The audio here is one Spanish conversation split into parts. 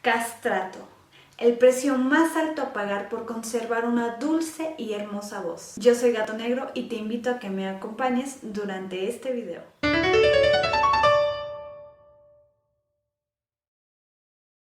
Castrato, el precio más alto a pagar por conservar una dulce y hermosa voz. Yo soy Gato Negro y te invito a que me acompañes durante este video.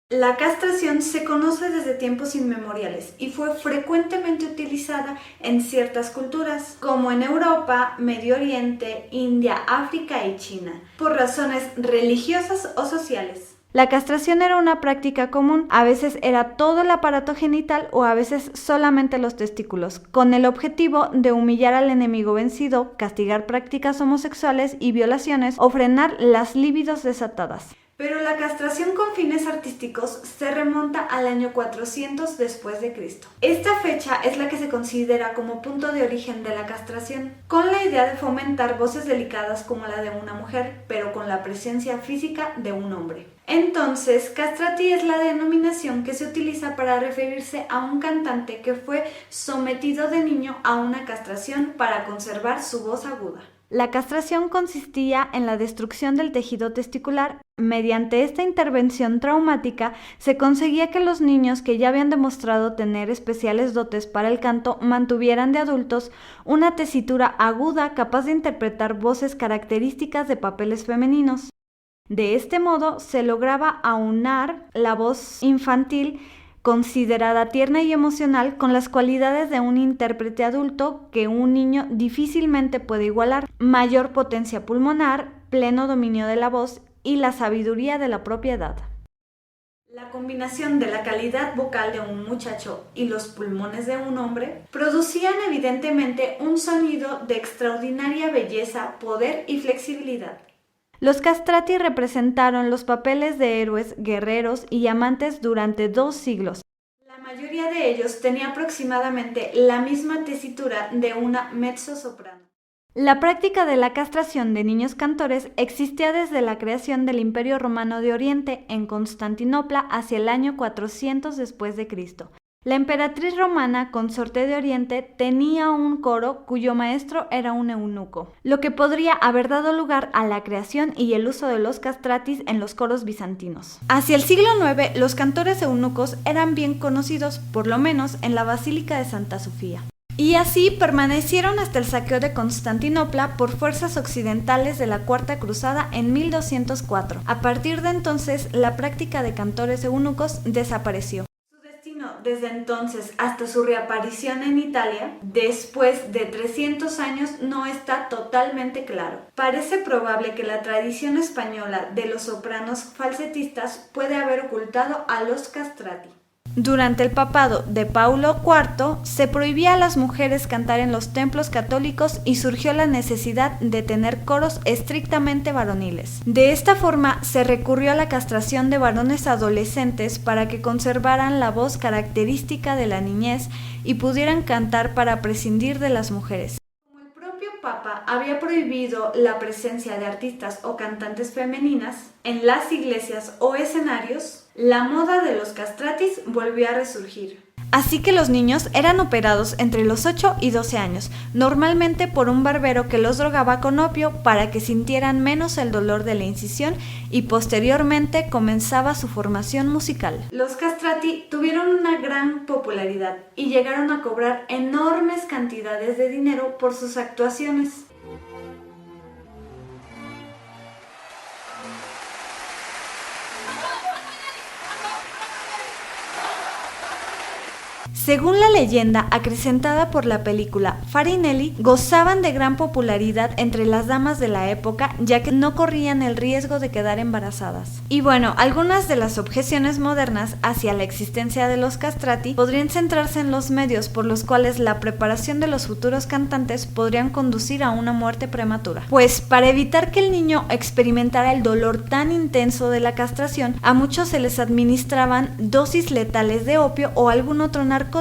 La castración se conoce desde tiempos inmemoriales y fue frecuentemente utilizada en ciertas culturas, como en Europa, Medio Oriente, India, África y China, por razones religiosas o sociales. La castración era una práctica común, a veces era todo el aparato genital o a veces solamente los testículos, con el objetivo de humillar al enemigo vencido, castigar prácticas homosexuales y violaciones o frenar las libidos desatadas. Pero la castración con fines artísticos se remonta al año 400 después de Cristo. Esta fecha es la que se considera como punto de origen de la castración, con la idea de fomentar voces delicadas como la de una mujer, pero con la presencia física de un hombre. Entonces, castrati es la denominación que se utiliza para referirse a un cantante que fue sometido de niño a una castración para conservar su voz aguda. La castración consistía en la destrucción del tejido testicular. Mediante esta intervención traumática se conseguía que los niños que ya habían demostrado tener especiales dotes para el canto mantuvieran de adultos una tesitura aguda capaz de interpretar voces características de papeles femeninos. De este modo se lograba aunar la voz infantil considerada tierna y emocional con las cualidades de un intérprete adulto que un niño difícilmente puede igualar: mayor potencia pulmonar, pleno dominio de la voz y la sabiduría de la propia edad. La combinación de la calidad vocal de un muchacho y los pulmones de un hombre producían evidentemente un sonido de extraordinaria belleza, poder y flexibilidad. Los castrati representaron los papeles de héroes, guerreros y amantes durante 2 siglos. La mayoría de ellos tenía aproximadamente la misma tesitura de una mezzosoprano. La práctica de la castración de niños cantores existía desde la creación del Imperio Romano de Oriente en Constantinopla hacia el año 400 después de Cristo. La emperatriz romana, consorte de Oriente, tenía un coro cuyo maestro era un eunuco, lo que podría haber dado lugar a la creación y el uso de los castratis en los coros bizantinos. Hacia el siglo IX, los cantores eunucos eran bien conocidos, por lo menos en la Basílica de Santa Sofía. Y así permanecieron hasta el saqueo de Constantinopla por fuerzas occidentales de la Cuarta Cruzada en 1204. A partir de entonces, la práctica de cantores eunucos desapareció. Desde entonces hasta su reaparición en Italia, después de 300 años, no está totalmente claro. Parece probable que la tradición española de los sopranos falsetistas puede haber ocultado a los castrati. Durante el papado de Paulo IV se prohibía a las mujeres cantar en los templos católicos y surgió la necesidad de tener coros estrictamente varoniles. De esta forma se recurrió a la castración de varones adolescentes para que conservaran la voz característica de la niñez y pudieran cantar para prescindir de las mujeres. Como el propio Papa había prohibido la presencia de artistas o cantantes femeninas en las iglesias o escenarios, la moda de los castratis volvió a resurgir. Así que los niños eran operados entre los 8 y 12 años, normalmente por un barbero que los drogaba con opio para que sintieran menos el dolor de la incisión, y posteriormente comenzaba su formación musical. Los castrati tuvieron una gran popularidad y llegaron a cobrar enormes cantidades de dinero por sus actuaciones. Según la leyenda acrecentada por la película, Farinelli gozaban de gran popularidad entre las damas de la época, ya que no corrían el riesgo de quedar embarazadas. Y bueno, algunas de las objeciones modernas hacia la existencia de los castrati podrían centrarse en los medios por los cuales la preparación de los futuros cantantes podrían conducir a una muerte prematura. Pues para evitar que el niño experimentara el dolor tan intenso de la castración, a muchos se les administraban dosis letales de opio o algún otro narcótico,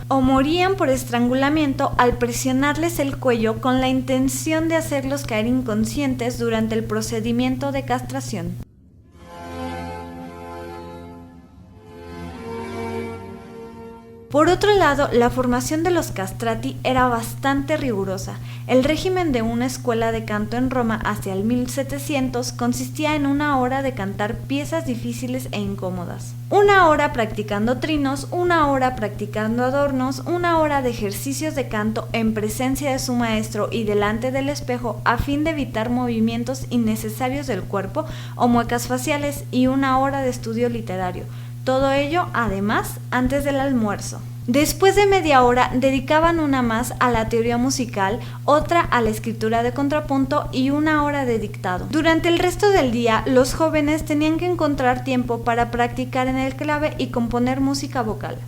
o morían por estrangulamiento al presionarles el cuello con la intención de hacerlos caer inconscientes durante el procedimiento de castración. – Por otro lado, la formación de los castrati era bastante rigurosa. El régimen de una escuela de canto en Roma hacia el 1700 consistía en una hora de cantar piezas difíciles e incómodas. Una hora practicando trinos, una hora practicando adornos, una hora de ejercicios de canto en presencia de su maestro y delante del espejo a fin de evitar movimientos innecesarios del cuerpo o muecas faciales y una hora de estudio literario. Todo ello, además, antes del almuerzo. Después de media hora dedicaban una más a la teoría musical, otra a la escritura de contrapunto y una hora de dictado. Durante el resto del día, los jóvenes tenían que encontrar tiempo para practicar en el clave y componer música vocal.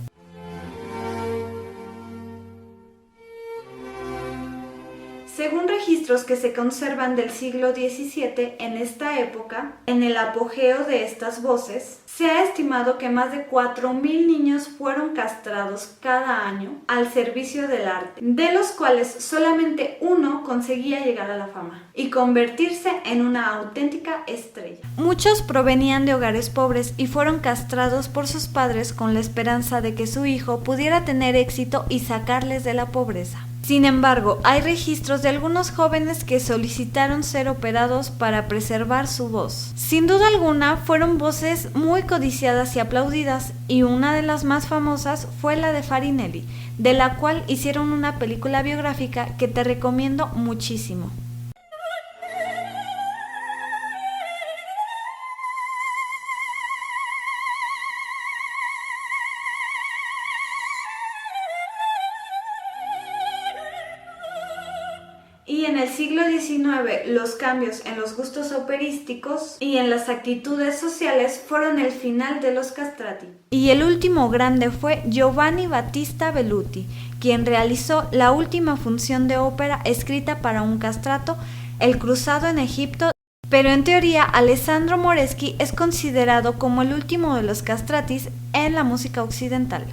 Según registros que se conservan del siglo XVII, en esta época, en el apogeo de estas voces, se ha estimado que más de 4.000 niños fueron castrados cada año al servicio del arte, de los cuales solamente uno conseguía llegar a la fama y convertirse en una auténtica estrella. Muchos provenían de hogares pobres y fueron castrados por sus padres con la esperanza de que su hijo pudiera tener éxito y sacarles de la pobreza. Sin embargo, hay registros de algunos jóvenes que solicitaron ser operados para preservar su voz. Sin duda alguna, fueron voces muy codiciadas y aplaudidas, y una de las más famosas fue la de Farinelli, de la cual hicieron una película biográfica que te recomiendo muchísimo. Y en el siglo XIX, los cambios en los gustos operísticos y en las actitudes sociales fueron el final de los castrati. Y el último grande fue Giovanni Battista Velluti, quien realizó la última función de ópera escrita para un castrato, El Cruzado en Egipto. Pero en teoría, Alessandro Moreschi es considerado como el último de los castratis en la música occidental.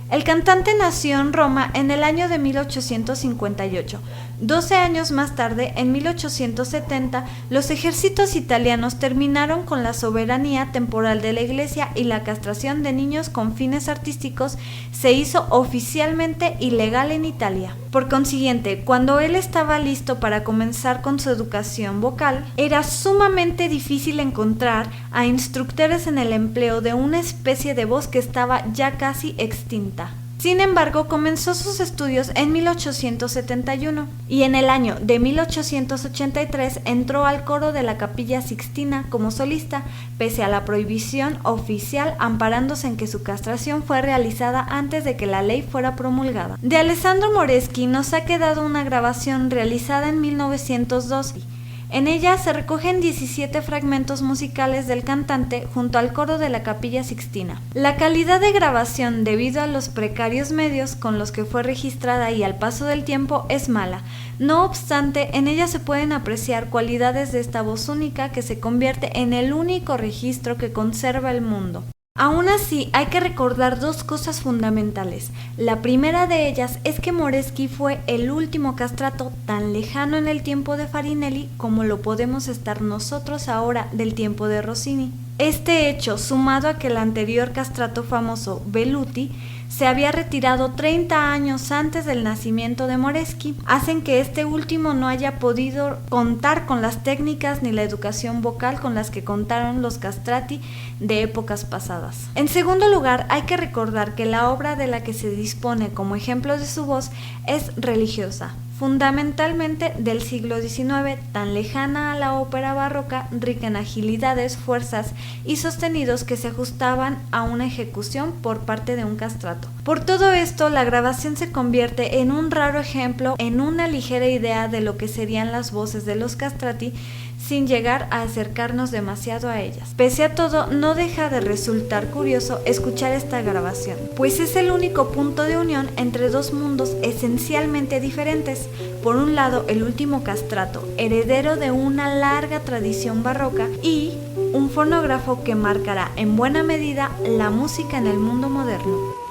El cantante nació en Roma en el año de 1858. 12 años más tarde, en 1870, los ejércitos italianos terminaron con la soberanía temporal de la Iglesia y la castración de niños con fines artísticos se hizo oficialmente ilegal en Italia. Por consiguiente, cuando él estaba listo para comenzar con su educación vocal, era sumamente difícil encontrar a instructores en el empleo de una especie de voz que estaba ya casi extinta. Sin embargo, comenzó sus estudios en 1871 y en el año de 1883 entró al coro de la Capilla Sixtina como solista, pese a la prohibición oficial, amparándose en que su castración fue realizada antes de que la ley fuera promulgada. De Alessandro Moreschi nos ha quedado una grabación realizada en 1912. En ella se recogen 17 fragmentos musicales del cantante junto al coro de la Capilla Sixtina. La calidad de grabación, debido a los precarios medios con los que fue registrada y al paso del tiempo, es mala. No obstante, en ella se pueden apreciar cualidades de esta voz única que se convierte en el único registro que conserva el mundo. Aún así, hay que recordar dos cosas fundamentales. La primera de ellas es que Moreschi fue el último castrato tan lejano en el tiempo de Farinelli como lo podemos estar nosotros ahora del tiempo de Rossini. Este hecho, sumado a que el anterior castrato famoso, Velluti, se había retirado 30 años antes del nacimiento de Moreschi, hacen que este último no haya podido contar con las técnicas ni la educación vocal con las que contaron los castrati de épocas pasadas. En segundo lugar, hay que recordar que la obra de la que se dispone como ejemplo de su voz es religiosa, fundamentalmente del siglo XIX, tan lejana a la ópera barroca, rica en agilidades, fuerzas y sostenidos que se ajustaban a una ejecución por parte de un castrato. Por todo esto, la grabación se convierte en un raro ejemplo, en una ligera idea de lo que serían las voces de los castrati, sin llegar a acercarnos demasiado a ellas. Pese a todo, no deja de resultar curioso escuchar esta grabación, pues es el único punto de unión entre dos mundos esencialmente diferentes. Por un lado, el último castrato, heredero de una larga tradición barroca, y un fonógrafo que marcará en buena medida la música en el mundo moderno.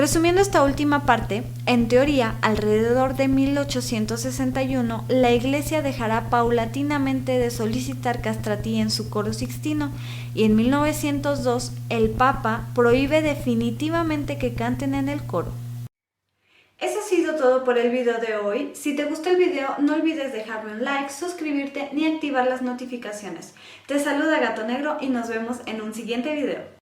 Resumiendo esta última parte, en teoría, alrededor de 1861, la Iglesia dejará paulatinamente de solicitar castrati en su coro sixtino y en 1902 el Papa prohíbe definitivamente que canten en el coro. Eso ha sido todo por el video de hoy. Si te gustó el video, no olvides dejarme un like, suscribirte ni activar las notificaciones. Te saluda Gato Negro y nos vemos en un siguiente video.